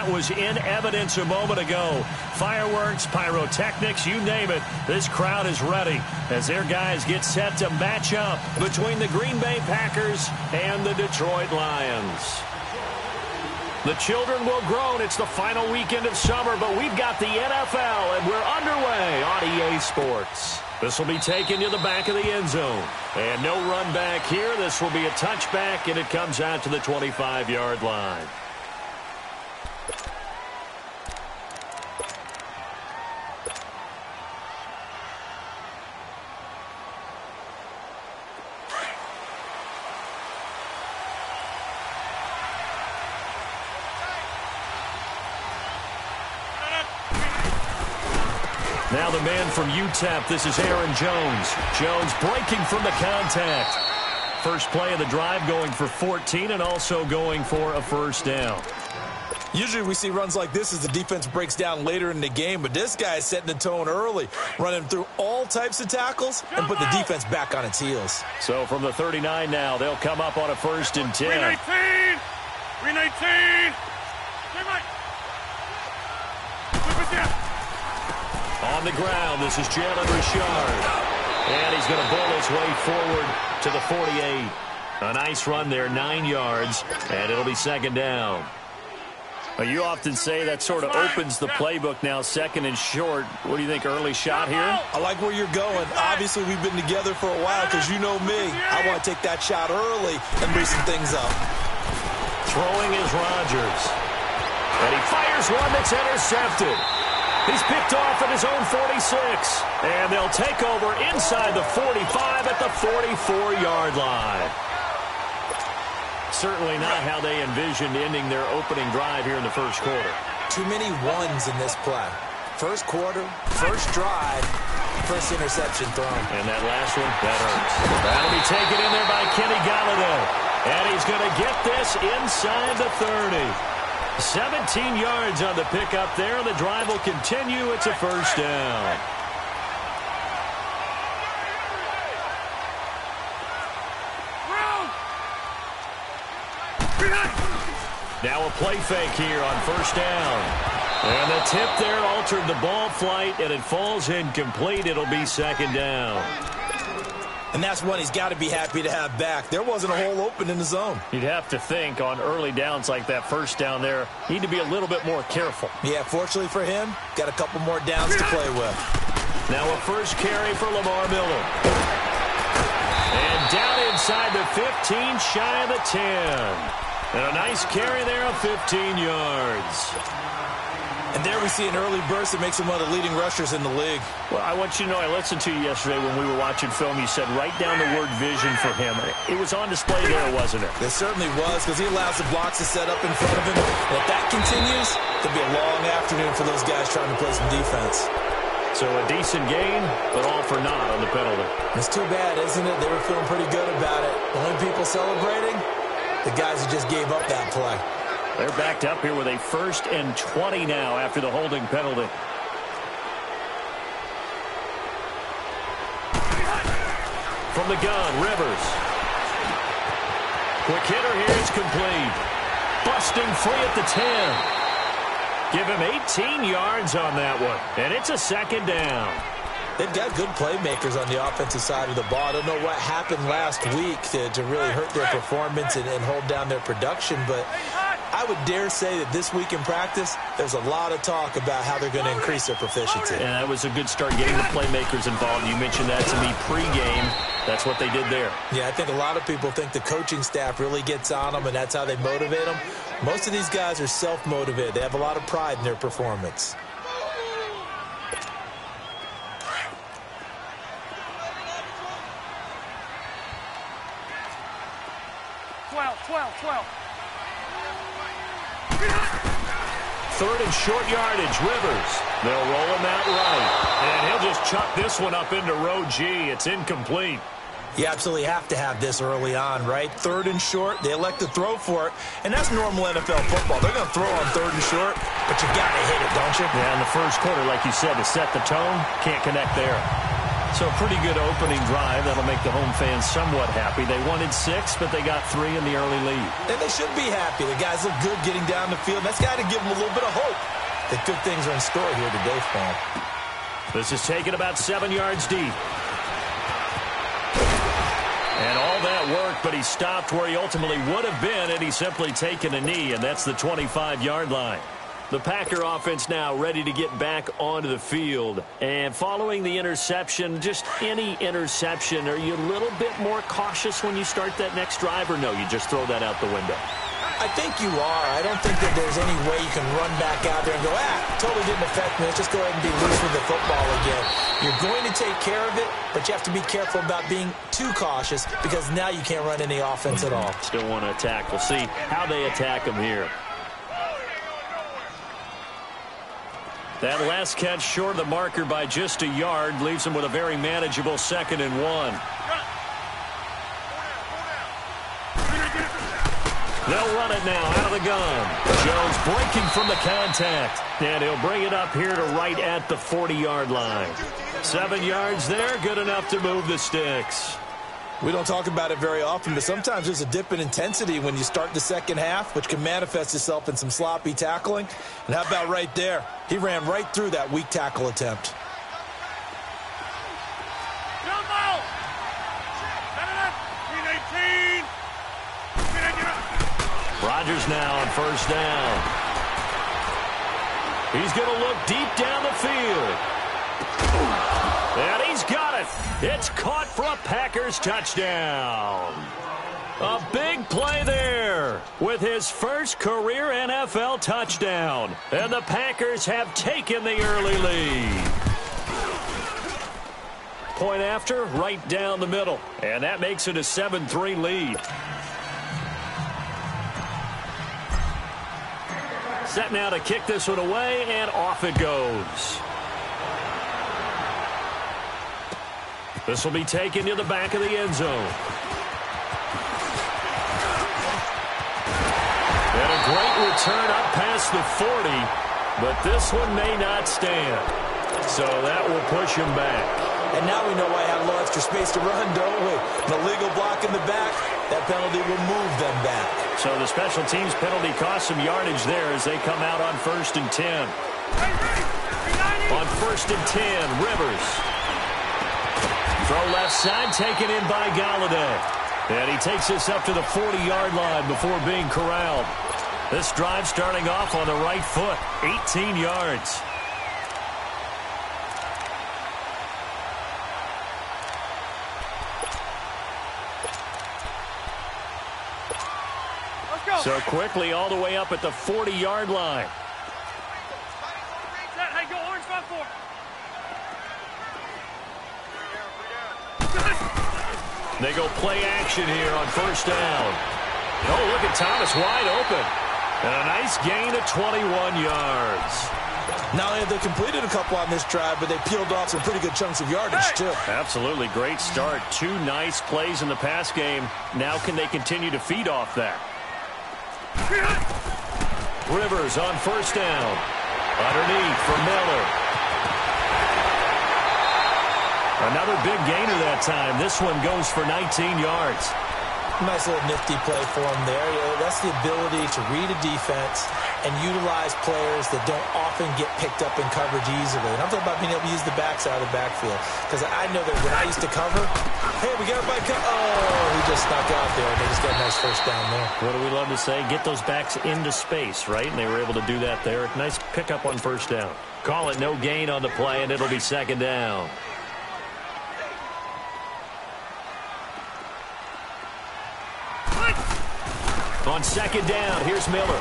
that was in evidence a moment ago. Fireworks, pyrotechnics, you name it. This crowd is ready as their guys get set to match up between the Green Bay Packers and the Detroit Lions. The children will groan. It's the final weekend of summer, but we've got the NFL, and we're underway on EA Sports. This will be taken to the back of the end zone. And no run back here. This will be a touchback, and it comes out to the 25-yard line. Now the man from UTEP, this is Aaron Jones. Jones breaking from the contact. First play of the drive going for 14 and also going for a first down. Usually we see runs like this as the defense breaks down later in the game, but this guy is setting the tone early, running through all types of tackles and put the defense back on its heels. So from the 39 now, they'll come up on a 1st and 10. 319! 319! On the ground, this is Jalen Richard. And he's going to bowl his way forward to the 48. A nice run there, 9 yards, and it'll be 2nd down. Well, you often say that sort of opens the playbook now, 2nd and short. What do you think, early shot here? I like where you're going. Obviously, we've been together for a while because you know me. I want to take that shot early and loosen things up. Throwing is Rodgers. And he fires one that's intercepted. He's picked off at his own 46. And they'll take over inside the 45 at the 44-yard line. Certainly not how they envisioned ending their opening drive here in the first quarter. Too many ones in this play. First quarter, first drive, first interception thrown. And that last one, that hurts. That'll be taken in there by Kenny Galladay. And he's going to get this inside the 30. 17 yards on the pickup there. The drive will continue. It's a first down. Now a play fake here on first down. And the tip there altered the ball flight, and it falls incomplete. It'll be 2nd down. And that's one he's got to be happy to have back. There wasn't a hole open in the zone. You'd have to think on early downs like that first down there, need to be a little bit more careful. Yeah, fortunately for him, got a couple more downs to play with. Now a first carry for Lamar Miller. And down inside the 15, shy of the 10. And a nice carry there of 15 yards. And there we see an early burst that makes him one of the leading rushers in the league. Well, I want you to know, I listened to you yesterday when we were watching film. You said write down the word vision for him. It was on display there, wasn't it? It certainly was, because he allows the blocks to set up in front of him. And if that continues, it'll be a long afternoon for those guys trying to play some defense. So a decent gain, but all for naught on the penalty. It's too bad, isn't it? They were feeling pretty good about it. The only people celebrating, the guys who just gave up that play. They're backed up here with a 1st and 20 now after the holding penalty. From the gun, Rivers. Quick hitter here is complete. Busting free at the 10. Give him 18 yards on that one. And it's a 2nd down. They've got good playmakers on the offensive side of the ball. I don't know what happened last week to really hurt their performance and hold down their production, but I would dare say that this week in practice, there's a lot of talk about how they're going to increase their proficiency. And that was a good start getting the playmakers involved. You mentioned that to me pregame. That's what they did there. Yeah, I think a lot of people think the coaching staff really gets on them, and that's how they motivate them. Most of these guys are self-motivated. They have a lot of pride in their performance. Third and short yardage, Rivers. They'll roll him out right. And he'll just chuck this one up into row G. It's incomplete. You absolutely have to have this early on, right? 3rd and short, they elect to throw for it. And that's normal NFL football. They're going to throw on 3rd and short, but you got to hit it, don't you? Yeah, in the first quarter, like you said, to set the tone, can't connect there. So a pretty good opening drive. That'll make the home fans somewhat happy. They wanted 6, but they got 3 in the early lead. And they should be happy. The guys look good getting down the field. That's got to give them a little bit of hope that good things are in store here today for them. This is taken about 7 yards deep. And all that work, but he stopped where he ultimately would have been had he simply taken a knee, and that's the 25-yard line. The Packer offense now ready to get back onto the field. And following the interception, just any interception, are you a little bit more cautious when you start that next drive, or no, you just throw that out the window? I think you are. I don't think that there's any way you can run back out there and go, totally didn't affect me. Let's just go ahead and be loose with the football again. You're going to take care of it, but you have to be careful about being too cautious because now you can't run any offense at all. Still want to attack. We'll see how they attack him here. That last catch short of the marker by just a yard leaves him with a very manageable 2nd and 1. They'll run it now out of the gun. Jones breaking from the contact. And he'll bring it up here to right at the 40-yard line. 7 yards there, good enough to move the sticks. We don't talk about it very often, but sometimes there's a dip in intensity when you start the second half, which can manifest itself in some sloppy tackling. And how about right there? He ran right through that weak tackle attempt. Rodgers now on 1st down. He's going to look deep down the field. And he's got it. It's caught for a Packers touchdown. A big play there with his first career NFL touchdown. And the Packers have taken the early lead. Point after, right down the middle. And that makes it a 7-3 lead. Set now to kick this one away, and off it goes. This will be taken to the back of the end zone. And a great return up past the 40, but this one may not stand. So that will push him back. And now we know why I have a little extra space to run, don't we? An illegal block in the back, that penalty will move them back. So the special teams penalty cost some yardage there as they come out on 1st and 10. On 1st and 10, Rivers. Throw left side, taken in by Galladay. And he takes this up to the 40-yard line before being corralled. This drive starting off on the right foot, 18 yards. So quickly all the way up at the 40-yard line. Hey, go orange front four. They go play action here on 1st down. Oh, look at Thomas wide open. And a nice gain of 21 yards. Not only have they completed a couple on this drive, but they peeled off some pretty good chunks of yardage, too. Absolutely great start. 2 nice plays in the pass game. Now can they continue to feed off that? Rivers on 1st down. Underneath for Miller. Another big gainer that time. This one goes for 19 yards. Nice little nifty play for him there. That's the ability to read a defense and utilize players that don't often get picked up in coverage easily. And I'm talking about being able to use the backside of the backfield. Because I know that when I used to cover, hey, we got a back. Oh, he just snuck out there, and they just got a nice 1st down there. What do we love to say? Get those backs into space, right? And they were able to do that there. Nice pickup on 1st down. Call it no gain on the play, and it'll be 2nd down. On 2nd down, here's Miller.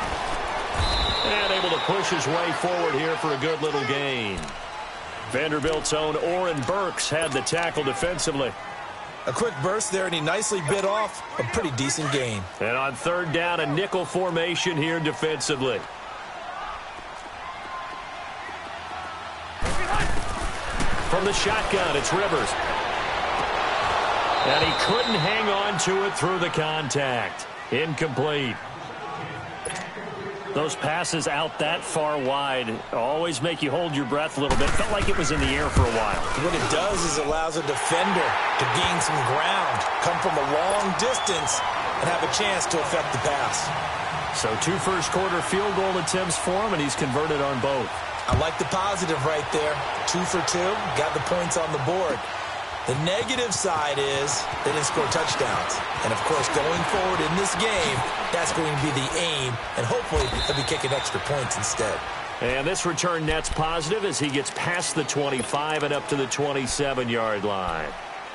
And able to push his way forward here for a good little gain. Vanderbilt's own Oren Burks had the tackle defensively. A quick burst there, and he nicely bit off a pretty decent gain. And on 3rd down, a nickel formation here defensively. From the shotgun, it's Rivers. And he couldn't hang on to it through the contact. Incomplete. Those passes out that far wide always make you hold your breath a little bit. Felt like it was in the air for a while. What it does is allows a defender to gain some ground, come from a long distance, and have a chance to affect the pass. So 2 first-quarter field goal attempts for him, and he's converted on both. I like the positive right there. 2 for 2, got the points on the board. The negative side is they didn't score touchdowns. And, of course, going forward in this game, that's going to be the aim, and hopefully they'll be kicking extra points instead. And this return net's positive as he gets past the 25 and up to the 27-yard line.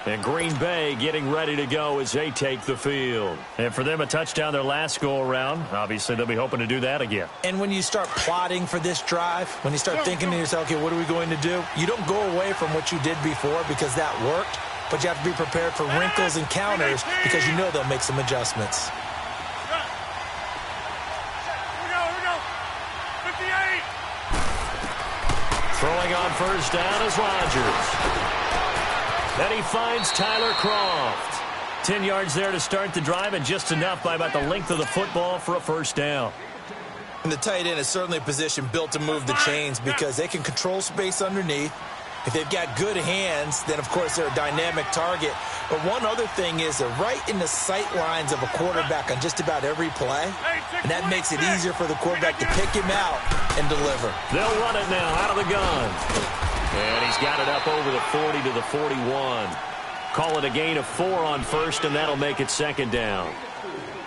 And Green Bay getting ready to go as they take the field. And for them, a touchdown their last go-around. Obviously, they'll be hoping to do that again. And when you start plotting for this drive, when you start thinking to yourself, okay, what are we going to do? You don't go away from what you did before because that worked, but you have to be prepared for wrinkles and counters because you know they'll make some adjustments. Here we go. 58. Throwing on first down is Rodgers. And he finds Tyler Kroft. 10 yards there to start the drive, and just enough by about the length of the football for a first down. And the tight end is certainly a position built to move the chains because they can control space underneath. If they've got good hands, then, of course, they're a dynamic target. But one other thing is they're right in the sight lines of a quarterback on just about every play. And that makes it easier for the quarterback to pick him out and deliver. They'll run it now out of the gun. And he's got it up over the 40 to the 41. Call it a gain of 4 on first, and that'll make it second down.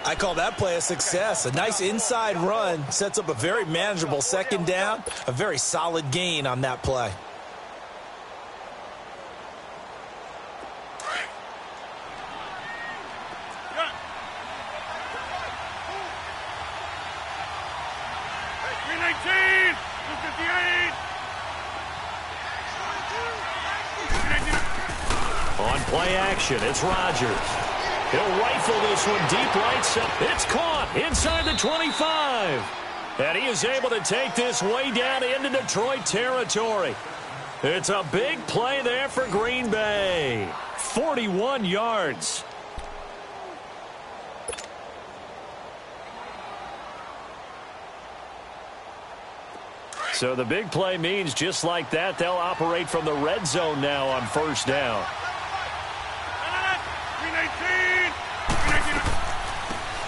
I call that play a success. A nice inside run sets up a very manageable second down. A very solid gain on that play. On play action, it's Rodgers. He'll rifle this one deep right side. It's caught inside the 25. And he is able to take this way down into Detroit territory. It's a big play there for Green Bay. 41 yards. So the big play means just like that, they'll operate from the red zone now on first down.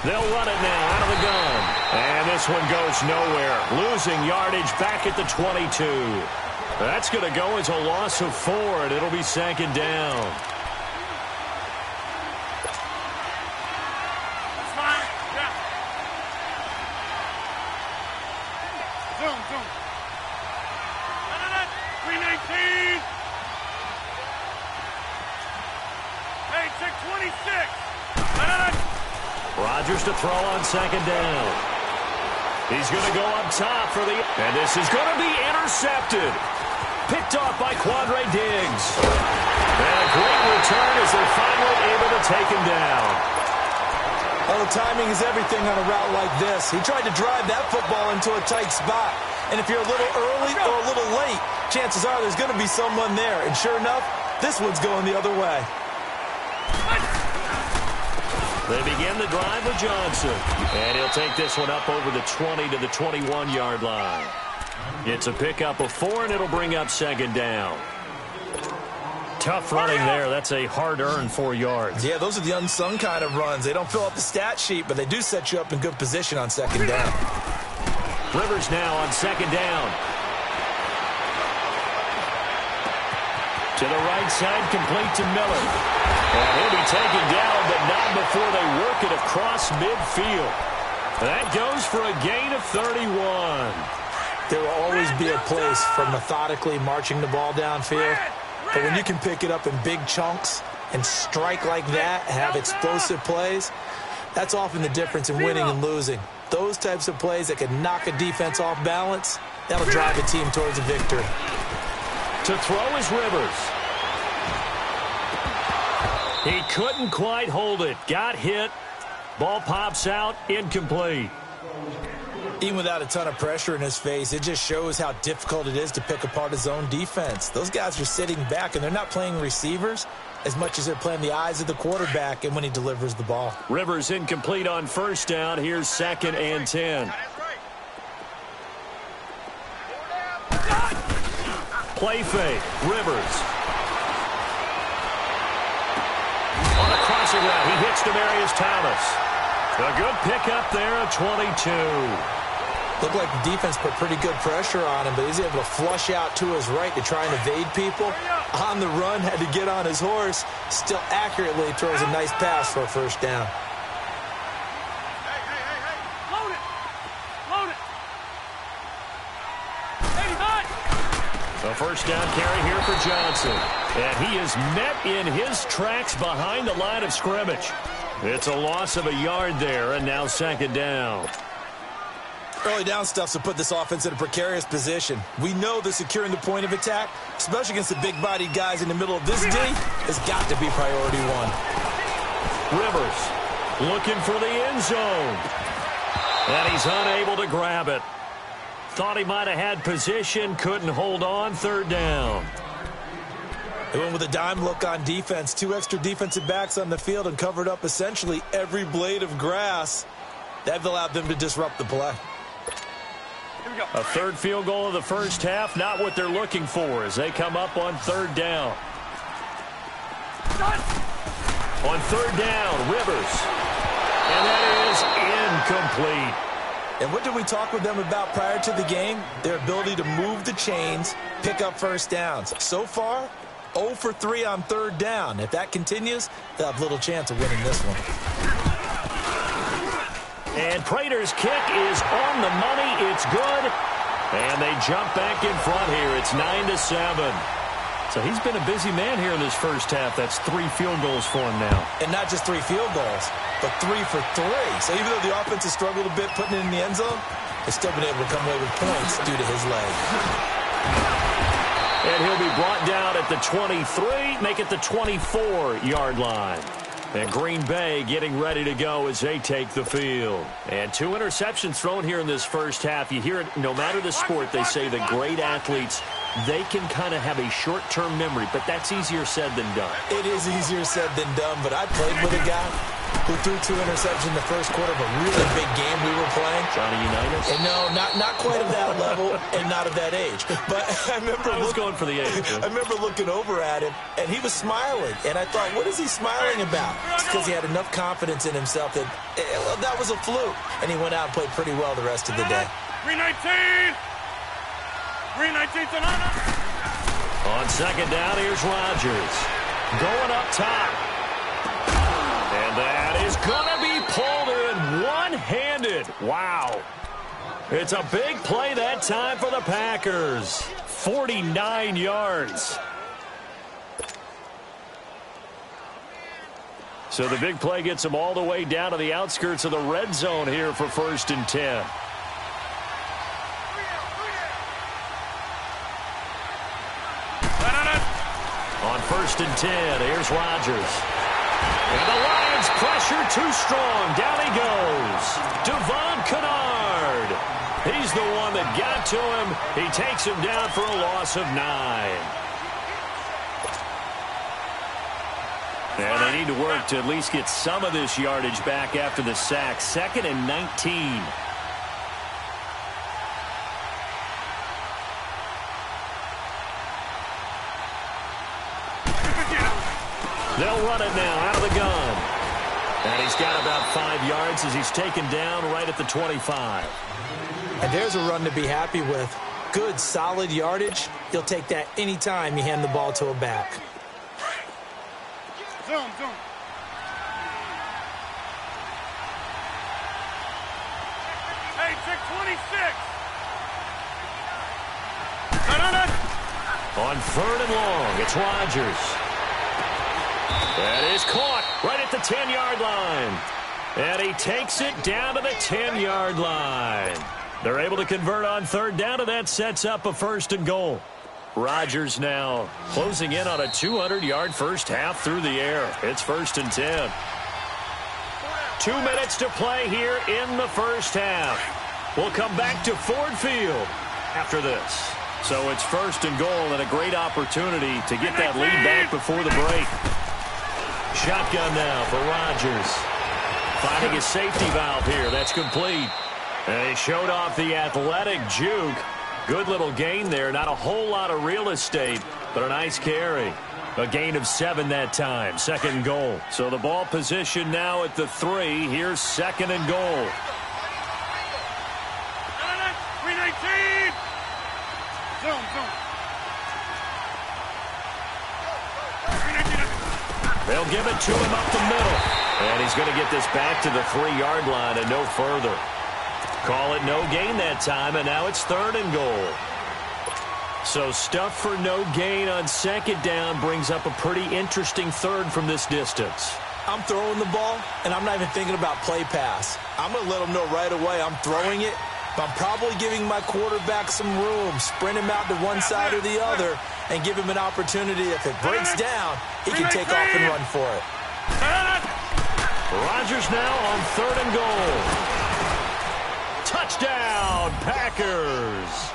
They'll run it now out of the gun. And this one goes nowhere. Losing yardage back at the 22. That's going to go as a loss of 4, and it'll be second down. Rodgers to throw on second down. He's going to go up top for the... And this is going to be intercepted. Picked off by Quandre Diggs. And a great return as they're finally able to take him down. Well, the timing is everything on a route like this. He tried to drive that football into a tight spot. And if you're a little early or a little late, chances are there's going to be someone there. And sure enough, this one's going the other way. They begin the drive with Johnson. And he'll take this one up over the 20 to the 21-yard line. It's a pickup of 4, and it'll bring up second down. Tough running there. That's a hard-earned 4 yards. Yeah, those are the unsung kind of runs. They don't fill up the stat sheet, but they do set you up in good position on second down. Rivers now on second down. To the right side, complete to Miller. And he'll be taken down, but not before they work it across midfield. That goes for a gain of 31. There will always be a place for methodically marching the ball downfield. But when you can pick it up in big chunks and strike like that, have explosive plays, that's often the difference in winning and losing. Those types of plays that can knock a defense off balance, that'll drive a team towards a victory. To throw is Rivers. He couldn't quite hold it. Got hit. Ball pops out. Incomplete. Even without a ton of pressure in his face, it just shows how difficult it is to pick apart his own defense. Those guys are sitting back, and they're not playing receivers as much as they're playing the eyes of the quarterback and when he delivers the ball. Rivers incomplete on first down. Here's second and 10. play fake. Rivers. On a crossing route, he hits Demaryius Thomas. A good pickup there at 22. Looked like the defense put pretty good pressure on him, but he's able to flush out to his right to try and evade people. On the run, had to get on his horse. Still accurately throws a nice pass for a first down. Load it! Load it! Hey, hot! A first down carry here for Johnson. And he is met in his tracks behind the line of scrimmage. It's a loss of a yard there, and now second down. Early down stuff to put this offense in a precarious position. We know that securing the point of attack, especially against the big-bodied guys in the middle of this D, has got to be priority one. Rivers looking for the end zone. And he's unable to grab it. Thought he might have had position, couldn't hold on, third down. They went with a dime look on defense. 2 extra defensive backs on the field and covered up essentially every blade of grass. That allowed them to disrupt the play. A third field goal of the first half, not what they're looking for as they come up on third down. On third down, Rivers. And that is incomplete. And what did we talk with them about prior to the game? Their ability to move the chains, pick up first downs. So far, 0 for 3 on third down. If that continues, they'll have little chance of winning this one. And Prater's kick is on the money. It's good. And they jump back in front here. It's 9-7. So he's been a busy man here in this first half. That's 3 field goals for him now. And not just 3 field goals, but 3 for 3. So even though the offense has struggled a bit putting it in the end zone, they've still been able to come away with points due to his leg. And he'll be brought down at the 23, make it the 24-yard line. And Green Bay getting ready to go as they take the field. And 2 interceptions thrown here in this first half. You hear it, no matter the sport, they say the great athletes, they can kind of have a short-term memory, but that's easier said than done. It is easier said than done, but I played with a guy who threw 2 interceptions in the first quarter of a really big game we were playing. Johnny Unitas? And no, not quite at that level and not at that age. But I remember going for the age. I remember looking over at him, and he was smiling. And I thought, what is he smiling about? It's because he had enough confidence in himself that that was a fluke. And he went out and played pretty well the rest of the day. 319! 319 tonight! On second down, here's Rodgers. Going up top. And that is going to be pulled in one-handed. Wow. It's a big play that time for the Packers. 49 yards. So the big play gets them all the way down to the outskirts of the red zone here for 1st and 10. On 1st and 10, here's Rodgers. And the Lions pressure too strong. Down he goes. Devon Kennard. He's the one that got to him. He takes him down for a loss of 9. And they need to work to at least get some of this yardage back after the sack. 2nd and 19. They'll run it now out of the gun. And he's got about 5 yards as he's taken down right at the 25. And there's a run to be happy with. Good, solid yardage. He'll take that any time you hand the ball to a back. Zoom. Hey, check 26! On 3rd and long, it's Rodgers. That is caught right at the 10-yard line. And he takes it down to the 10-yard line. They're able to convert on 3rd down, and that sets up a 1st and goal. Rodgers now closing in on a 200-yard first half through the air. It's 1st and 10. 2 minutes to play here in the first half. We'll come back to Ford Field after this. So it's 1st and goal and a great opportunity to get that lead back before the break. Shotgun now for Rodgers. Finding a safety valve here. That's complete. And he showed off the athletic juke. Good little gain there. Not a whole lot of real estate, but a nice carry. A gain of 7 that time. Second and goal. So the ball position now at the 3. Here's second and goal. 319. Zoom. 319. They'll give it to him up the middle. And he's going to get this back to the 3-yard line and no further. Call it no gain that time, and now it's third and goal. So stuff for no gain on second down brings up a pretty interesting third from this distance. I'm throwing the ball, and I'm not even thinking about play pass. I'm going to let them know right away I'm throwing it, but I'm probably giving my quarterback some room, sprint him out to one side or the other, and give him an opportunity. If it breaks down, he can take off and run for it. Rodgers now on third and goal. Touchdown, Packers.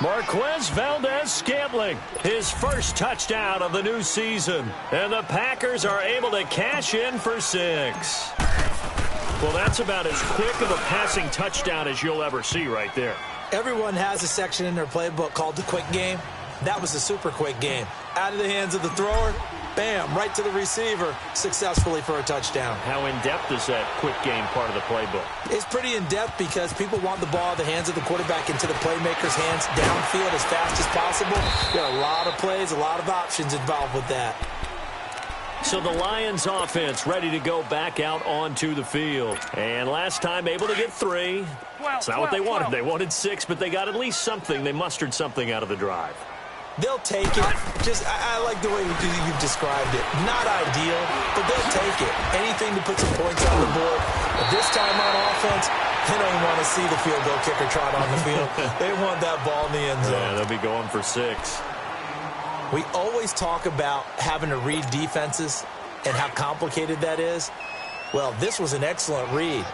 Marquez Valdez-Scantling, his first touchdown of the new season. And the Packers are able to cash in for 6. Well, that's about as quick of a passing touchdown as you'll ever see right there. Everyone has a section in their playbook called the quick game. That was a super quick game. Out of the hands of the thrower, bam, right to the receiver, successfully for a touchdown. How in-depth is that quick game part of the playbook? It's pretty in-depth because people want the ball out of the hands of the quarterback into the playmaker's hands downfield as fast as possible. There are a lot of plays, a lot of options involved with that. So the Lions offense ready to go back out onto the field. And last time able to get 3. It's not what they wanted. They wanted 6, but they got at least something. They mustered something out of the drive. They'll take it. I like the way you've described it. Not ideal, but they'll take it. Anything to put some points on the board. But this time on offense, they don't want to see the field goal kicker trot on the field. They want that ball in the end zone. Yeah, they'll be going for 6. We always talk about having to read defenses and how complicated that is. Well, this was an excellent read.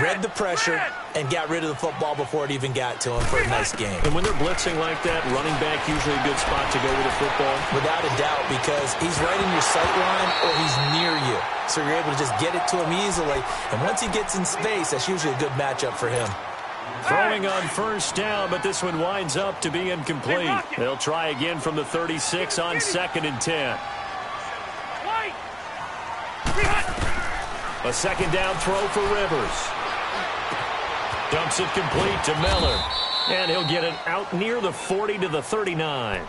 Read the pressure and got rid of the football before it even got to him for a nice game. And when they're blitzing like that, running back usually a good spot to go with the football? Without a doubt, because he's right in your sight line or he's near you. So you're able to just get it to him easily. And once he gets in space, that's usually a good matchup for him. Throwing on first down, but this one winds up to be incomplete. They'll try again from the 36 on second and 10. A second down throw for Rivers. Dumps it complete to Miller. And he'll get it out near the 40 to the 39.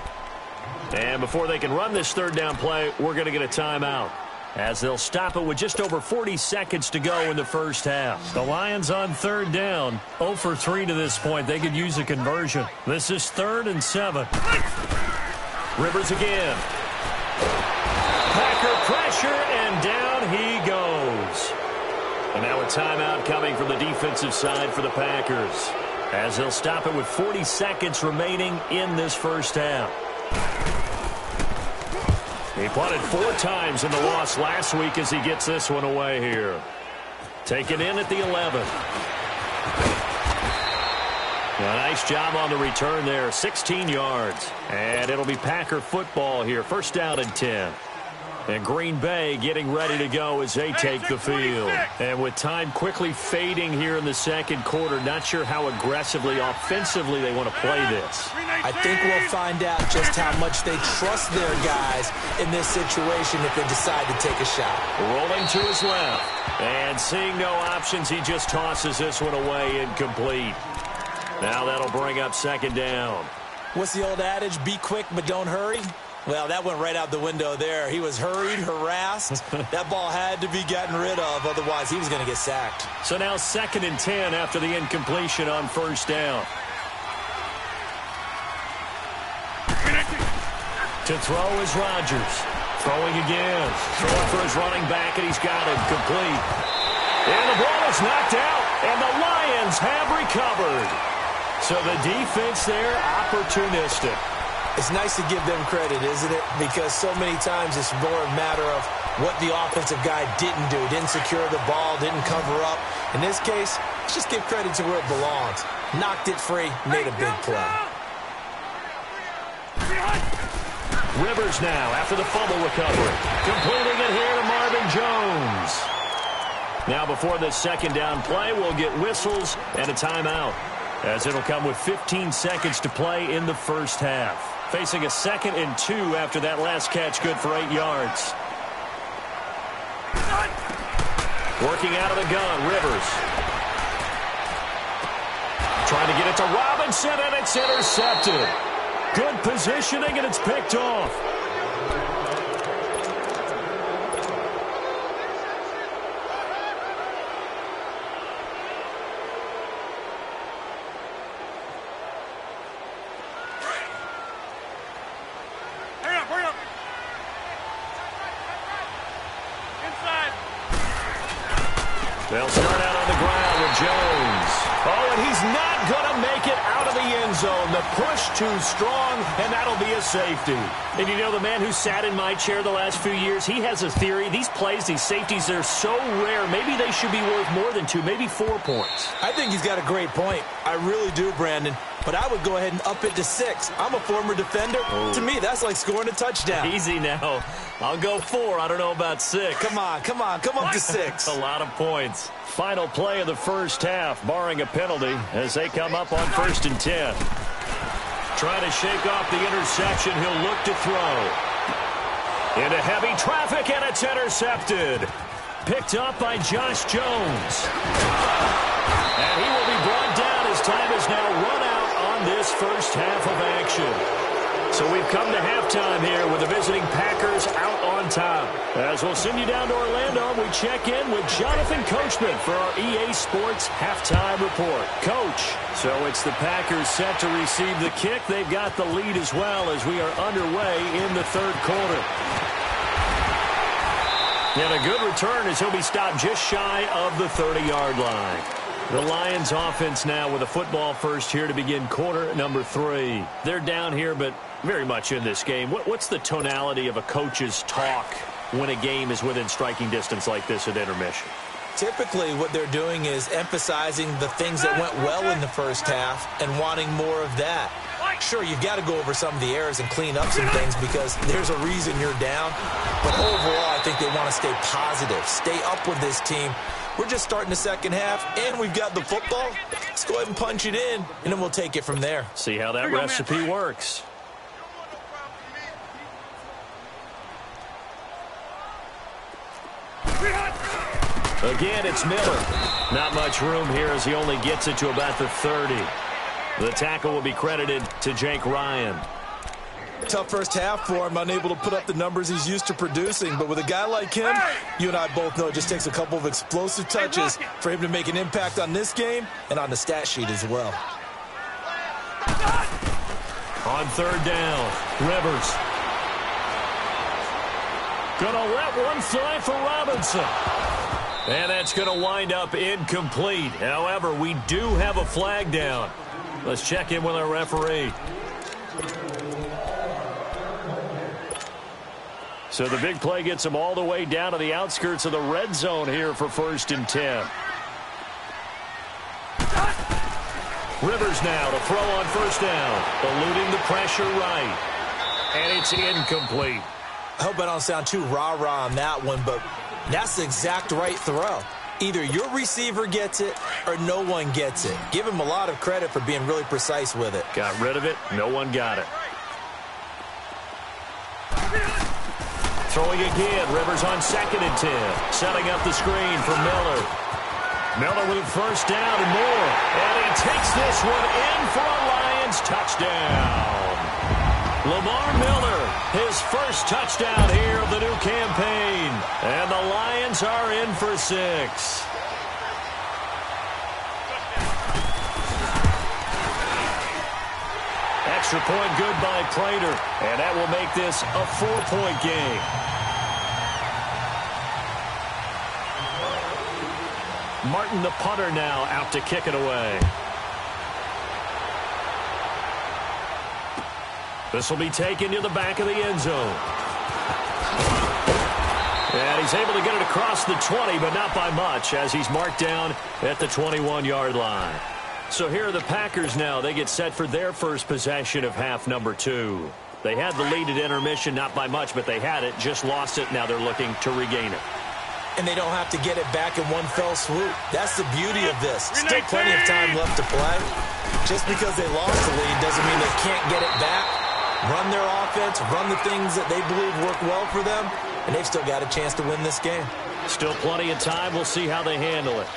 And before they can run this third down play, we're going to get a timeout, as they'll stop it with just over 40 seconds to go in the first half. The Lions on third down, 0 for 3 to this point. They could use a conversion. This is 3rd and 7. Rivers again. Packer pressure, and down he goes. And now a timeout coming from the defensive side for the Packers, as they'll stop it with 40 seconds remaining in this first half. He punted 4 times in the loss last week as he gets this one away here. Taken in at the 11. A nice job on the return there, 16 yards. And it'll be Packer football here, first down and 10. And Green Bay getting ready to go as they take the field. And with time quickly fading here in the second quarter, not sure how aggressively, offensively they want to play this. I think we'll find out just how much they trust their guys in this situation if they decide to take a shot. Rolling to his left. And seeing no options, he just tosses this one away incomplete. Now that'll bring up second down. What's the old adage? Be quick, but don't hurry. Well, that went right out the window there. He was hurried, harassed. That ball had to be gotten rid of, otherwise he was going to get sacked. So now 2nd and 10 after the incompletion on first down. To throw is Rodgers. Throwing again. Throwing for his running back, and he's got it complete. And the ball is knocked out, and the Lions have recovered. So the defense there, opportunistic. It's nice to give them credit, isn't it? Because so many times it's more a matter of what the offensive guy didn't do. Didn't secure the ball, didn't cover up. In this case, let's just give credit to where it belongs. Knocked it free, made a big play. Rivers now after the fumble recovery. Completing it here to Marvin Jones. Now before this second down play, we'll get whistles and a timeout. as it'll come with 15 seconds to play in the first half. Facing a 2nd and 2 after that last catch, good for 8 yards. Working out of the gun, Rivers. Trying to get it to Robinson, and it's intercepted. Good positioning, and it's picked off. Hurry up. Inside. They'll start out on the ground with Jones. Oh, and he's not going to make it out of the end zone. The push too strong, and that'll be a safety. And you know, the man who sat in my chair the last few years, he has a theory. These plays, these safeties, they're so rare. Maybe they should be worth more than 2, maybe 4 points. I think he's got a great point. I really do, Brandon. But I would go ahead and up it to 6. I'm a former defender. To me, that's like scoring a touchdown. Easy now. I'll go 4. I don't know about 6. Come on. Come up to 6. A lot of points. Final play of the first half, barring a penalty, as they come up on 1st and 10. Trying to shake off the interception. He'll look to throw. Into heavy traffic, and it's intercepted. Picked up by Josh Jones. And he will be brought down as time is now run out on this first half of action. So we've come to halftime here with the visiting Packers out on top. As we'll send you down to Orlando, we check in with Jonathan Coachman for our EA Sports Halftime Report. Coach, so it's the Packers set to receive the kick. They've got the lead as well as we are underway in the 3rd quarter. And a good return as he'll be stopped just shy of the 30-yard line. The Lions offense now with a football first here to begin quarter number 3. They're down here, but very much in this game. What's the tonality of a coach's talk when a game is within striking distance like this at intermission? Typically, what they're doing is emphasizing the things that went well in the first half and wanting more of that. Sure, you've got to go over some of the errors and clean up some things because there's a reason you're down. But overall, I think they want to stay positive, stay up with this team. We're just starting the second half, and we've got the football. Let's go ahead and punch it in, and then we'll take it from there. See how that recipe works. Again, it's Miller. Not much room here as he only gets it to about the 30. The tackle will be credited to Jake Ryan. Tough first half for him, unable to put up the numbers he's used to producing. But with a guy like him, you and I both know it just takes a couple of explosive touches for him to make an impact on this game and on the stat sheet as well. On 3rd down, Rivers. Gonna let one fly for Robinson. And that's going to wind up incomplete. However, we do have a flag down. Let's check in with our referee. So the big play gets him all the way down to the outskirts of the red zone here for 1st and 10. Rivers now to throw on 1st down. Eluding the pressure right. And it's incomplete. I hope I don't sound too rah-rah on that one, but that's the exact right throw. Either your receiver gets it or no one gets it. Give him a lot of credit for being really precise with it. Got rid of it. No one got it. Throwing again. Rivers on 2nd and 10. Setting up the screen for Miller. Miller with 1st down and more. And he takes this one in for a Lions touchdown. Lamar Miller, his first touchdown here of the new campaign. And the Lions are in for 6. Extra point good by Prater. And that will make this a 4-point game. Martin, the punter, now out to kick it away. This will be taken to the back of the end zone. And he's able to get it across the 20, but not by much, as he's marked down at the 21-yard line. So here are the Packers now. They get set for their first possession of half number 2. They had the lead at intermission, not by much, but they had it, just lost it. Now they're looking to regain it. and they don't have to get it back in one fell swoop. That's the beauty of this. Still plenty of time left to play. Just because they lost the lead doesn't mean they can't get it back, run their offense, run the things that they believe work well for them, and they've still got a chance to win this game. Still plenty of time. We'll see how they handle it.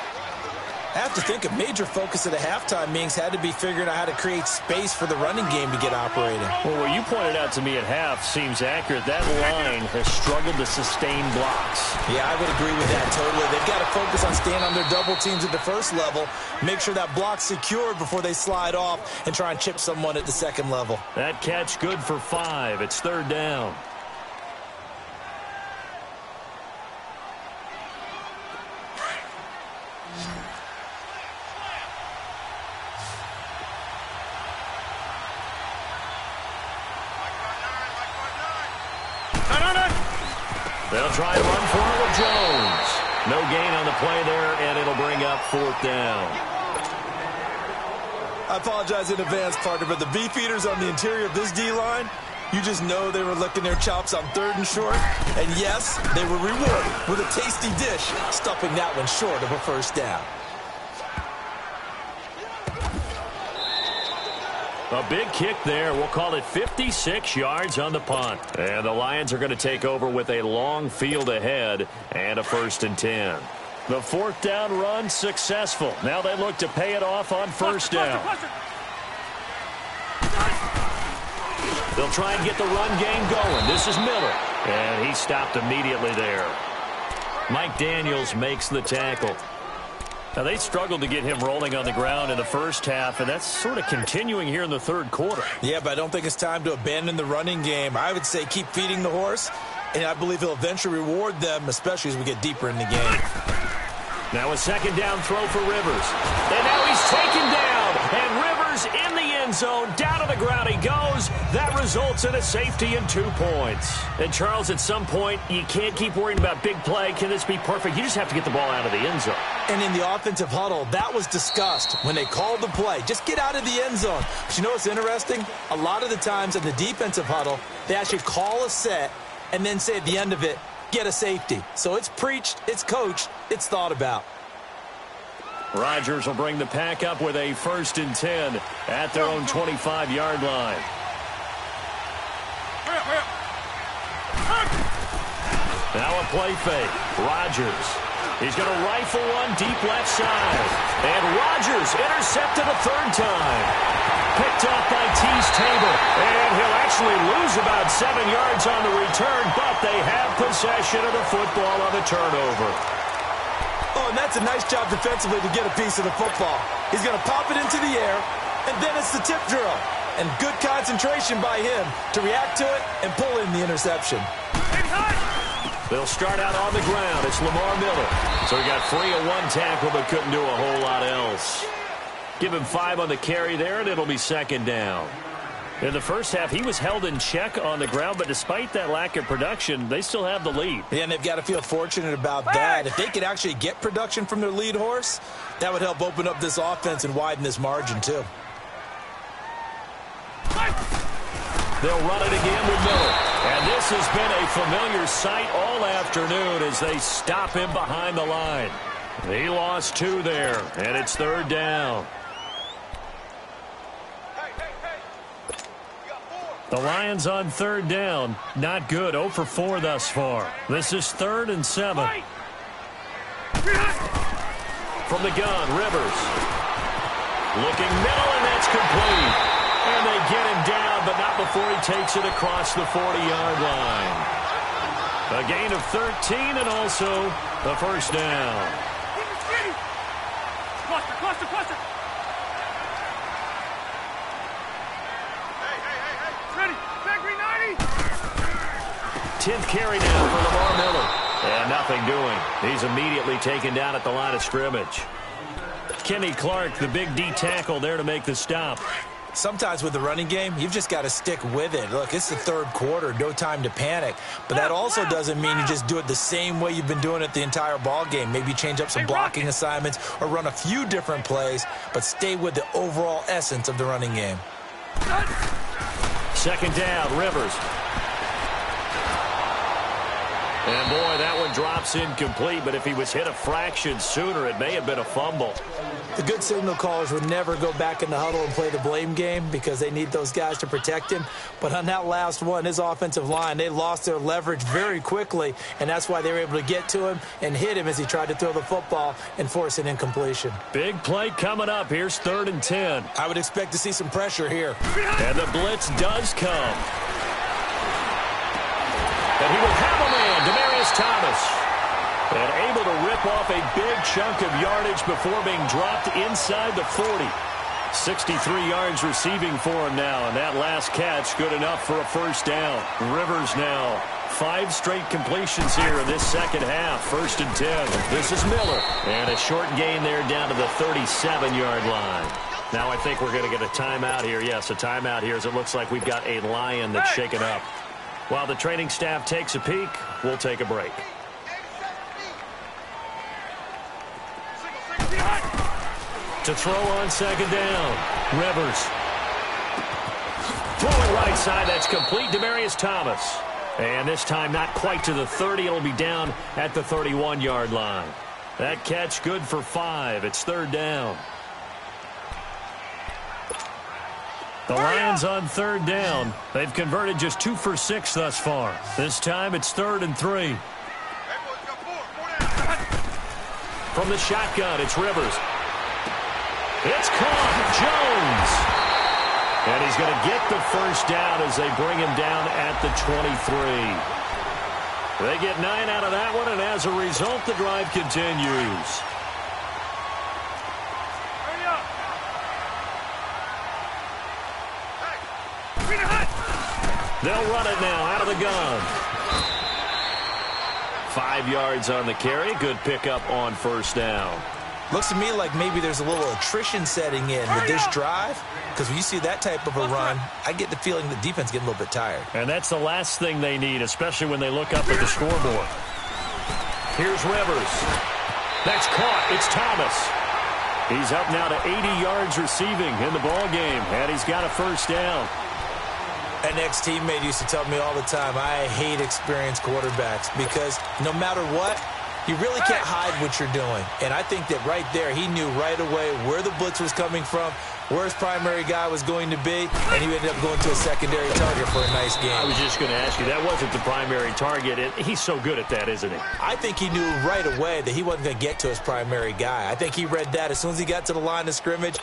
I have to think a major focus of the halftime meetings had to be figuring out how to create space for the running game to get operating. Well, what you pointed out to me at half seems accurate. That line has struggled to sustain blocks. Yeah, I would agree with that totally. They've got to focus on staying on their double teams at the first level, make sure that block's secured before they slide off and try and chip someone at the second level. That catch good for 5. It's third down. They'll try to run for it with Jones. No gain on the play there, and it'll bring up 4th down. I apologize in advance, partner, but the beefeaters on the interior of this D-line, you just know they were licking their chops on 3rd and short. And yes, they were rewarded with a tasty dish, stuffing that one short of a first down. A big kick there. We'll call it 56 yards on the punt. And the Lions are going to take over with a long field ahead and a 1st and 10. The 4th down run successful. Now they look to pay it off on 1st down. They'll try and get the run game going. This is Miller. And he stopped immediately there. Mike Daniels makes the tackle. Now, they struggled to get him rolling on the ground in the first half, and that's sort of continuing here in the 3rd quarter. Yeah, but I don't think it's time to abandon the running game. I would say keep feeding the horse, and I believe he'll eventually reward them, especially as we get deeper in the game. Now a 2nd down throw for Rivers. And now he's taken down, and Rivers in the end zone. Down to the ground he goes. That results in a safety and 2 points. And, Charles, at some point, you can't keep worrying about big play. Can this be perfect? You just have to get the ball out of the end zone. And in the offensive huddle, that was discussed when they called the play. Just get out of the end zone. But you know what's interesting? A lot of the times in the defensive huddle, they actually call a set and then say at the end of it, get a safety. So it's preached, it's coached, it's thought about. Rodgers will bring the pack up with a 1st and 10 at their own 25-yard line. Now a play fake. Rodgers. He's going to rifle one deep left side. And Rodgers intercepted a 3rd time. Picked off by Tease Tabor. And he'll actually lose about 7 yards on the return, but they have possession of the football on the turnover. Oh, and that's a nice job defensively to get a piece of the football. He's going to pop it into the air, and then it's the tip drill. And good concentration by him to react to it and pull in the interception. They'll start out on the ground. It's Lamar Miller. So he got free of 1 tackle but couldn't do a whole lot else. Give him 5 on the carry there, and it'll be 2nd down. In the first half, he was held in check on the ground, but despite that lack of production, they still have the lead. Yeah, and they've got to feel fortunate about that. If they could actually get production from their lead horse, that would help open up this offense and widen this margin, too. They'll run it again with Miller. And this has been a familiar sight all afternoon as they stop him behind the line. He lost 2 there, and it's 3rd down. The Lions on 3rd down. Not good. 0 for 4 thus far. This is 3rd and 7. From the gun, Rivers. Looking middle, and that's complete. And they get him down, but not before he takes it across the 40-yard line. A gain of 13 and also the 1st down. Cluster. 10th carry now for Lamar Miller. And nothing doing. He's immediately taken down at the line of scrimmage. Kenny Clark, the big D tackle there to make the stop. Sometimes with the running game, you've just got to stick with it. Look, it's the 3rd quarter, no time to panic. But that also doesn't mean you just do it the same way you've been doing it the entire ball game. Maybe change up some blocking assignments or run a few different plays, but stay with the overall essence of the running game. 2nd down, Rivers. And, boy, that one drops incomplete, but if he was hit a fraction sooner, it may have been a fumble. The good signal callers would never go back in the huddle and play the blame game because they need those guys to protect him. But on that last one, his offensive line, they lost their leverage very quickly, and that's why they were able to get to him and hit him as he tried to throw the football and force an incompletion. Big play coming up. Here's 3rd and 10. I would expect to see some pressure here. And the blitz does come. And he will have a man, Demaryius Thomas. And able to rip off a big chunk of yardage before being dropped inside the 40. 63 yards receiving for him now, and that last catch good enough for a first down. Rivers now 5 straight completions here in this second half. 1st and 10. This is Miller. And a short gain there down to the 37-yard line. Now I think we're going to get a timeout here. Yes, a timeout here as it looks like we've got a Lion that's shaken up. While the training staff takes a peek, we'll take a break. To throw on 2nd down, Rivers. Throwing right side, that's complete, Demaryius Thomas. And this time not quite to the 30, it'll be down at the 31-yard line. That catch good for 5, it's 3rd down. The Lions on 3rd down. They've converted just 2 for 6 thus far. This time it's 3rd and 3. From the shotgun, it's Rivers. It's caught, Jones. And he's going to get the first down as they bring him down at the 23. They get 9 out of that one, and as a result, the drive continues. They'll run it now out of the gun. 5 yards on the carry. Good pickup on first down. Looks to me like maybe there's a little attrition setting in with this drive, because when you see that type of a run, I get the feeling the defense getting a little bit tired. And that's the last thing they need, especially when they look up at the scoreboard. Here's Rivers. That's caught. It's Thomas. He's up now to 80 yards receiving in the ball game, and he's got a first down. An ex-teammate used to tell me all the time, I hate experienced quarterbacks because no matter what, you really can't hide what you're doing. And I think that right there, he knew right away where the blitz was coming from, where his primary guy was going to be, and he ended up going to a secondary target for a nice game. I was just going to ask you, that wasn't the primary target. He's so good at that, isn't he? I think he knew right away that he wasn't going to get to his primary guy. I think he read that as soon as he got to the line of scrimmage,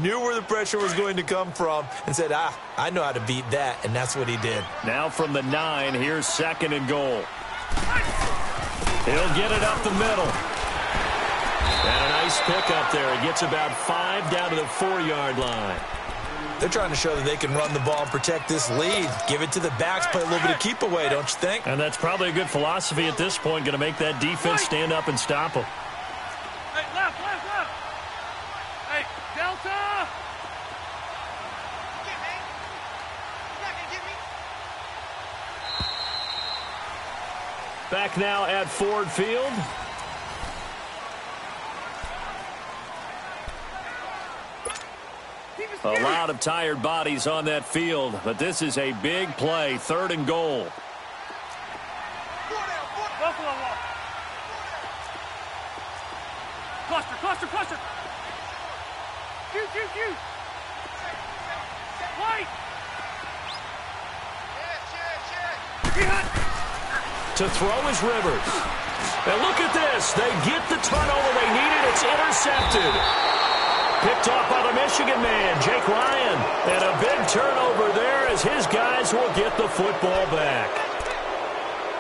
knew where the pressure was going to come from, and said, I know how to beat that, and that's what he did. Now from the 9, here's 2nd and goal. He'll get it up the middle. And a nice pick up there. He gets about 5 down to the 4-yard line. They're trying to show that they can run the ball and protect this lead. Give it to the backs, play a little bit of keep away, don't you think? And that's probably a good philosophy at this point, going to make that defense stand up and stop them. Hey, left. Hey, Delta. Back now at Ford Field. A lot of tired bodies on that field, but this is a big play. 3rd and goal. Cluster. Shoot. White. To throw is Rivers. And look at this. They get the turnover they needed. It's intercepted. Picked off by the Michigan man, Jake Ryan. And a big turnover there as his guys will get the football back.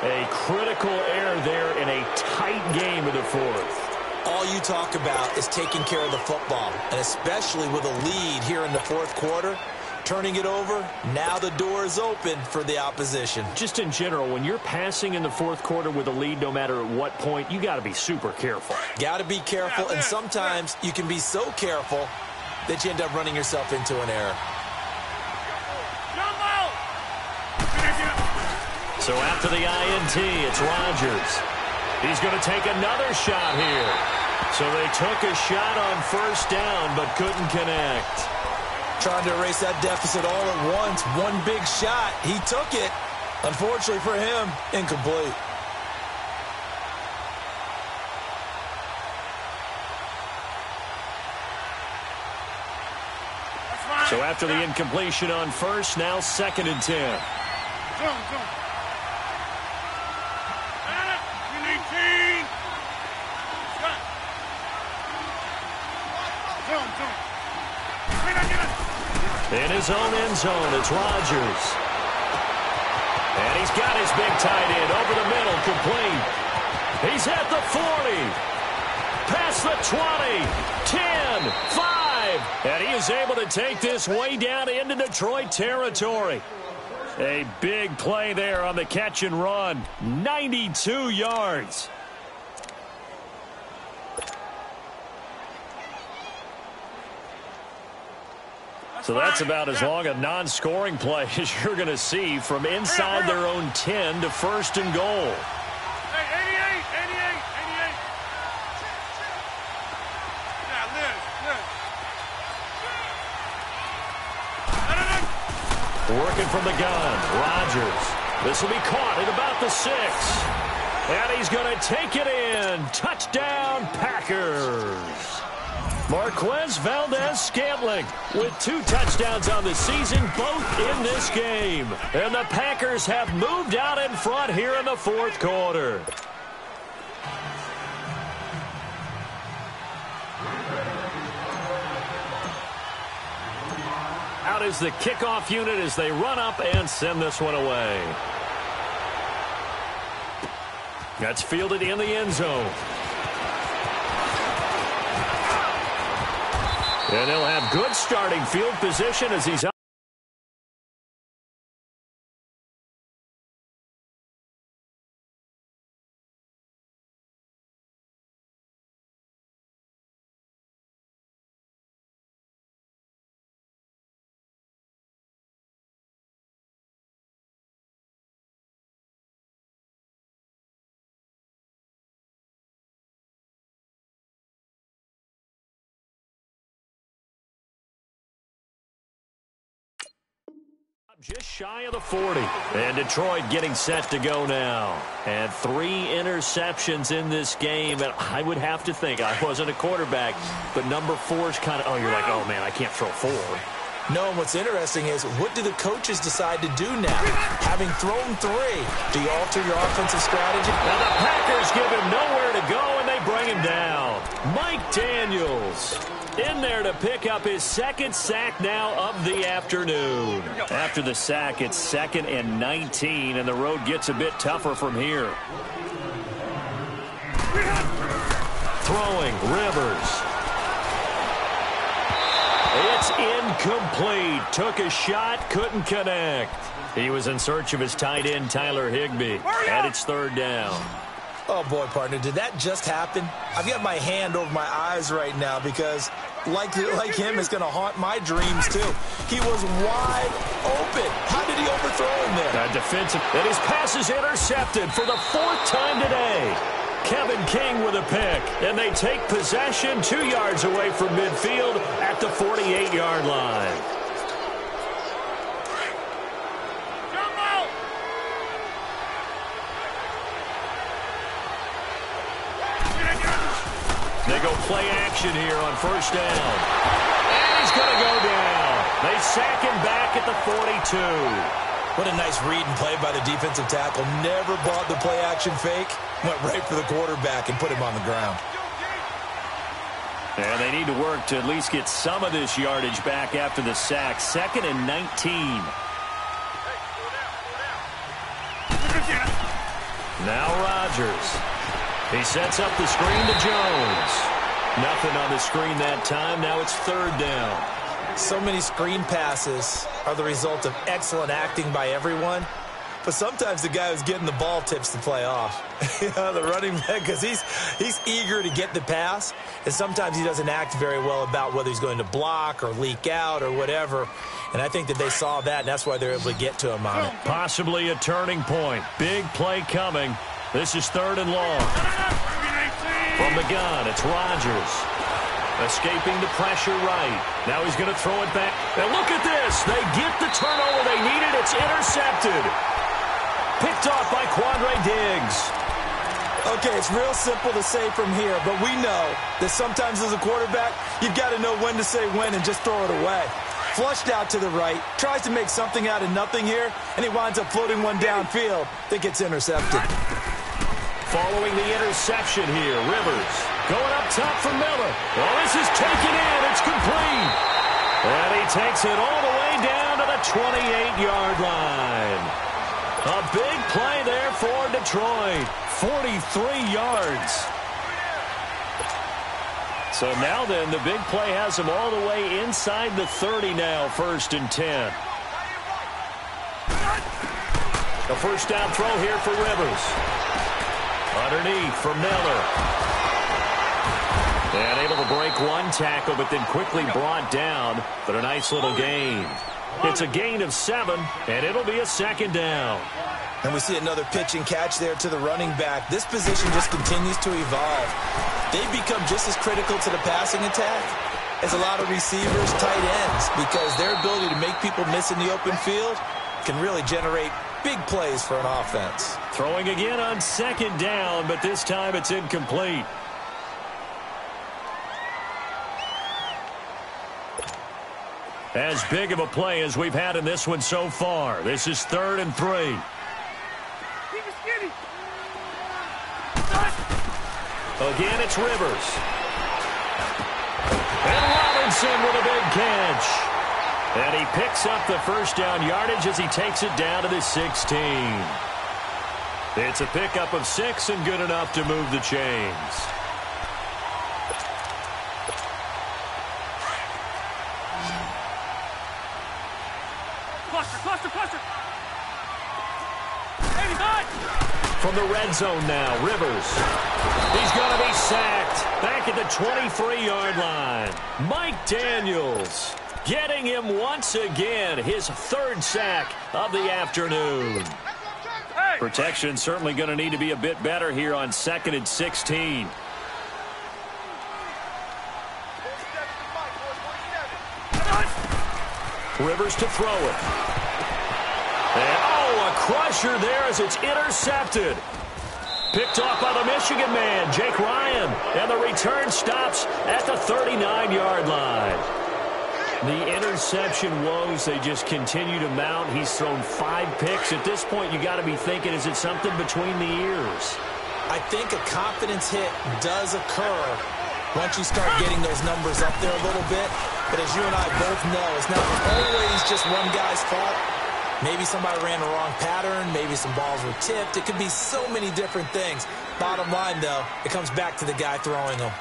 A critical error there in a tight game in the 4th. All you talk about is taking care of the football, and especially with a lead here in the 4th quarter. Turning it over, now the door is open for the opposition. Just in general, when you're passing in the 4th quarter with a lead, no matter at what point, you got to be super careful. Got to be careful, and sometimes you can be so careful that you end up running yourself into an error. So after the INT, it's Rodgers. He's going to take another shot here. So they took a shot on first down, but couldn't connect. Trying to erase that deficit all at once. One big shot. He took it. Unfortunately for him, incomplete. So after the incompletion on first, now 2nd and 10. Zone, zone. We need team. Zone, zone. In his own end zone, it's Rodgers. And he's got his big tight end over the middle, complete. He's at the 40. Past the 20. 10, 5. And he is able to take this way down into Detroit territory. A big play there on the catch and run. 92 yards. So that's about as long a non-scoring play as you're going to see from inside their own 10 to 1st and goal. Hey, 88, 88, 88. Yeah, Liz. Working from the gun, Rodgers. This will be caught at about the 6. And he's going to take it in. Touchdown, Packers. Marquez Valdez-Scantling with 2 touchdowns on the season, both in this game. And the Packers have moved out in front here in the 4th quarter. Out is the kickoff unit as they run up and send this one away. That's fielded in the end zone. And they'll have good starting field position as he's up. Just shy of the 40. And Detroit getting set to go now. And 3 interceptions in this game. And I would have to think, I wasn't a quarterback, but number 4 is kind of, oh, you're like, oh, man, I can't throw 4. No, and what's interesting is, what do the coaches decide to do now? Having thrown 3, do you alter your offensive strategy? Now the Packers give him nowhere to go, and they bring him down. Mike Daniels in there to pick up his 2nd sack now of the afternoon. After the sack, it's 2nd and 19, and the road gets a bit tougher from here. Throwing, Rivers. It's incomplete. Took a shot, couldn't connect. He was in search of his tight end, Tyler Higbee. And it's 3rd down. Oh, boy, partner, did that just happen? I've got my hand over my eyes right now because, like him, it's going to haunt my dreams, too. He was wide open. How did he overthrow him there? That defensive, and his pass is intercepted for the 4th time today. Kevin King with a pick, and they take possession 2 yards away from midfield at the 48-yard line. They go play action here on 1st down. And he's going to go down. They sack him back at the 42. What a nice read and play by the defensive tackle. Never bought the play action fake. Went right for the quarterback and put him on the ground. And they need to work to at least get some of this yardage back after the sack. 2nd and 19. Now Rodgers. He sets up the screen to Jones. Nothing on the screen that time. Now it's 3rd down. So many screen passes are the result of excellent acting by everyone. But sometimes the guy who's getting the ball tips the play off. The running back, because he's eager to get the pass. And sometimes he doesn't act very well about whether he's going to block or leak out or whatever. And I think that they saw that, and that's why they're able to get to him on it. Possibly a turning point. Big play coming. This is 3rd and long. From the gun, it's Rodgers. Escaping the pressure right. Now he's going to throw it back. And look at this. They get the turnover they needed. It's intercepted. Picked off by Quandre Diggs. Okay, it's real simple to say from here, but we know that sometimes as a quarterback, you've got to know when to say when and just throw it away. Flushed out to the right, tries to make something out of nothing here, and he winds up floating one downfield that gets intercepted. Following the interception here, Rivers going up top for Miller. Well, this is taken in. It's complete. And he takes it all the way down to the 28-yard line. A big play there for Detroit. 43 yards. So now then, the big play has him all the way inside the 30 now, 1st and 10. A first down throw here for Rivers. Underneath for Miller. And able to break one tackle, but then quickly brought down. But a nice little gain. It's a gain of 7, and it'll be a 2nd down. And we see another pitch and catch there to the running back. This position just continues to evolve. They've become just as critical to the passing attack as a lot of receivers, tight ends, because their ability to make people miss in the open field can really generate big plays for an offense. Throwing again on 2nd down, but this time it's incomplete. As big of a play as we've had in this one so far. This is 3rd and 3. Again, it's Rivers. And Robinson with a big catch. And he picks up the first down yardage as he takes it down to the 16. It's a pickup of 6 and good enough to move the chains. Cluster. From the red zone now, Rivers. He's going to be sacked back at the 23-yard line. Mike Daniels getting him once again, his 3rd sack of the afternoon. Protection certainly going to need to be a bit better here on 2nd and 16. Rivers to throw it. And, a crusher there as it's intercepted. Picked off by the Michigan man, Jake Ryan. And the return stops at the 39-yard line. The interception woes, they just continue to mount. He's thrown 5 picks. At this point, you got to be thinking, is it something between the ears? I think a confidence hit does occur once you start getting those numbers up there a little bit. But as you and I both know, it's not always just one guy's fault. Maybe somebody ran the wrong pattern. Maybe some balls were tipped. It could be so many different things. Bottom line, though, it comes back to the guy throwing them.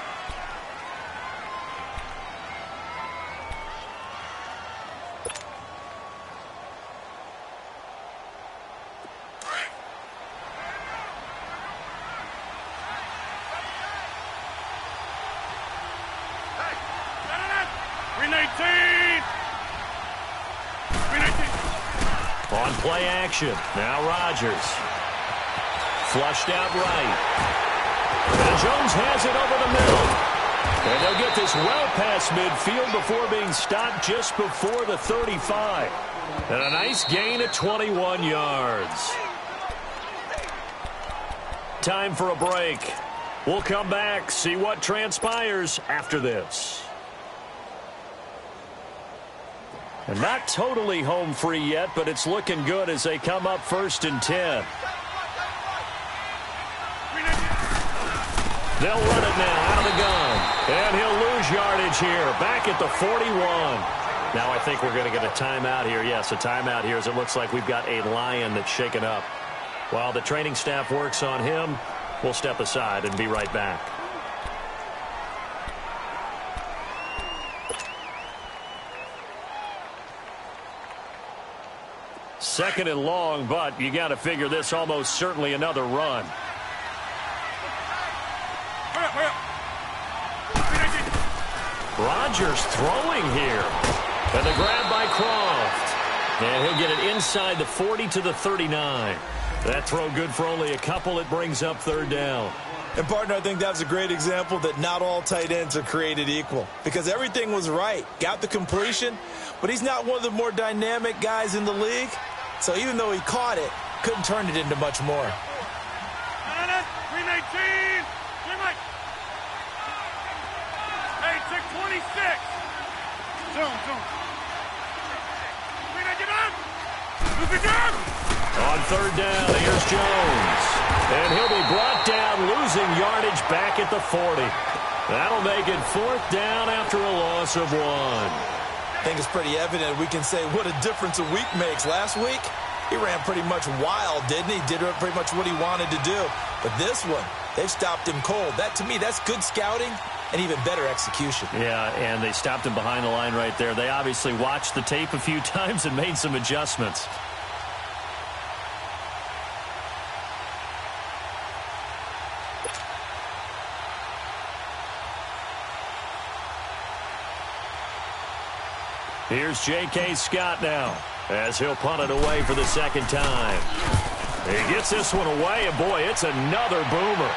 On play action. Now Rodgers. Flushed out right. And Jones has it over the middle. And they'll get this well past midfield before being stopped just before the 35. And a nice gain of 21 yards. Time for a break. We'll come back, see what transpires after this. And not totally home free yet, but it's looking good as they come up 1st and 10. They'll run it now out of the gun. And he'll lose yardage here, back at the 41. Now I think we're going to get a timeout here. Yes, a timeout here as it looks like we've got a Lion that's shaken up. While the training staff works on him, we'll step aside and be right back. Second and long, but you got to figure this almost certainly another run. Rodgers throwing here. And the grab by Croft. And he'll get it inside the 40 to the 39. That throw good for only a couple. It brings up 3rd down. And, partner, I think that's a great example that not all tight ends are created equal. Because everything was right. Got the completion, but he's not one of the more dynamic guys in the league. So even though he caught it, couldn't turn it into much more. Hey, 626. Zoom. On third down, here's Jones. And he'll be brought down, losing yardage back at the 40. That'll make it fourth down after a loss of 1. I think it's pretty evident we can say what a difference a week makes. Last week, he ran pretty much wild, didn't he? Did pretty much what he wanted to do. But this one, they've stopped him cold. That, to me, that's good scouting and even better execution. Yeah, and they stopped him behind the line right there. They obviously watched the tape a few times and made some adjustments. Here's J.K. Scott now, as he'll punt it away for the second time. He gets this one away, and boy, it's another boomer.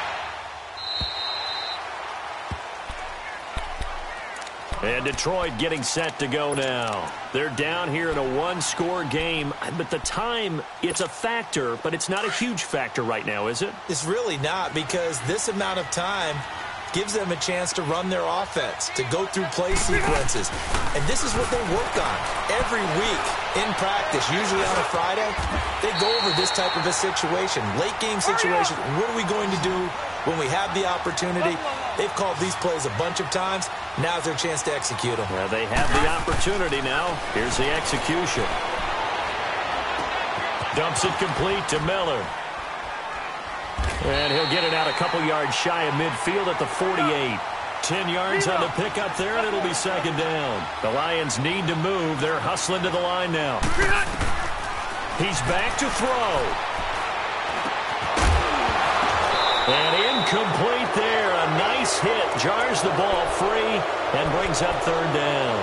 And Detroit getting set to go now. They're down here in a one-score game, but the time, it's a factor, but it's not a huge factor right now, is it? It's really not, because this amount of time gives them a chance to run their offense, to go through play sequences. And this is what they work on every week in practice, usually on a Friday. They go over this type of a situation, late-game situation. What are we going to do when we have the opportunity? They've called these plays a bunch of times. Now's their chance to execute them. Well, they have the opportunity now. Here's the execution. Dumps it complete to Miller. And he'll get it out a couple yards shy of midfield at the 48. 10 yards on the pickup there, and it'll be second down. The Lions need to move. They're hustling to the line now. He's back to throw. And incomplete there. A nice hit. Jars the ball free and brings up third down.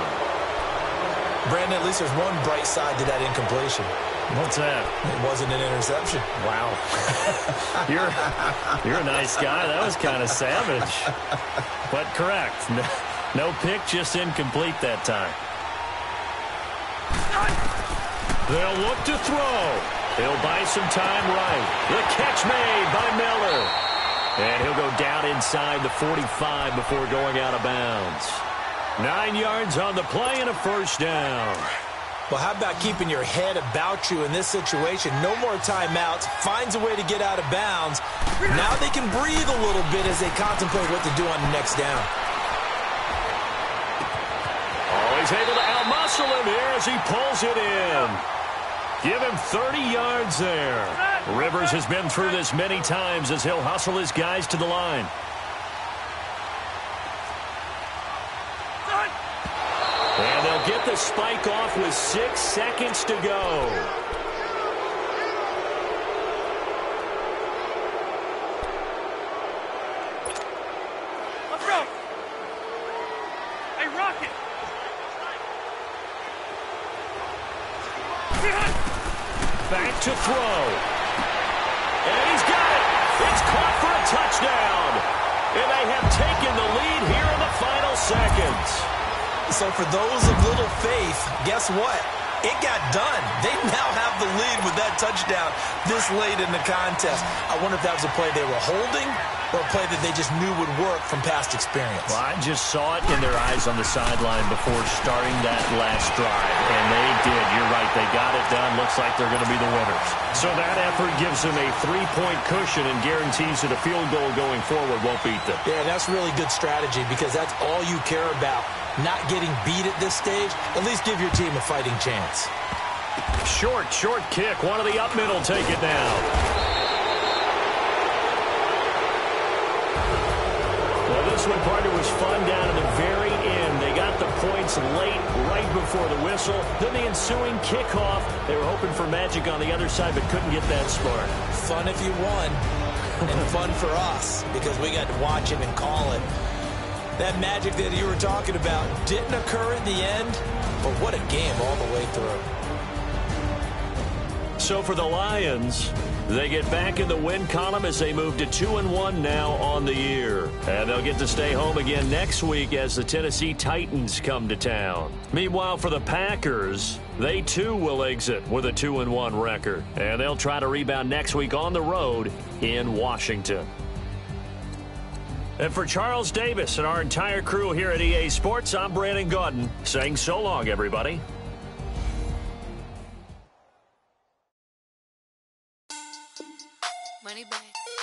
Brandon, at least there's one bright side to that incompletion. What's that? It wasn't an interception. Wow. You're a nice guy. That was kind of savage. But correct. No pick, just incomplete that time. They'll look to throw. He'll buy some time right. The catch made by Miller. And he'll go down inside the 45 before going out of bounds. 9 yards on the play and a first down. Well, how about keeping your head about you in this situation? No more timeouts. Finds a way to get out of bounds. Now they can breathe a little bit as they contemplate what to do on the next down. Oh, he's able to outmuscle him here as he pulls it in. Give him 30 yards there. Rivers has been through this many times as he'll hustle his guys to the line. And they'll get the spike off with 6 seconds to go. Let's go. Hey, Rocket. Back to throw. And he's got it. It's caught for a touchdown. And they have taken the lead here in the final seconds. So for those of little faith, guess what? It got done. They now have the lead with that touchdown this late in the contest. I wonder if that was a play they were holding or a play that they just knew would work from past experience. Well, I just saw it in their eyes on the sideline before starting that last drive, and they did. You're right. They got it done. Looks like they're going to be the winners. So that effort gives them a 3-point cushion and guarantees that a field goal going forward won't beat them. Yeah, that's really good strategy because that's all you care about. Not getting beat at this stage. At least give your team a fighting chance. Short kick. One of the up middle take it down. Well, this one, partner, was fun down at the very end. They got the points late, right before the whistle. Then the ensuing kickoff. They were hoping for magic on the other side, but couldn't get that spark. Fun if you won, and fun for us because we got to watch it and call it. That magic that you were talking about didn't occur at the end, but what a game all the way through. So for the Lions, they get back in the win column as they move to 2-1 now on the year. And they'll get to stay home again next week as the Tennessee Titans come to town. Meanwhile, for the Packers, they too will exit with a 2-1 record. And they'll try to rebound next week on the road in Washington. And for Charles Davis and our entire crew here at EA Sports, I'm Brandon Gaudin saying so long, everybody. Money back.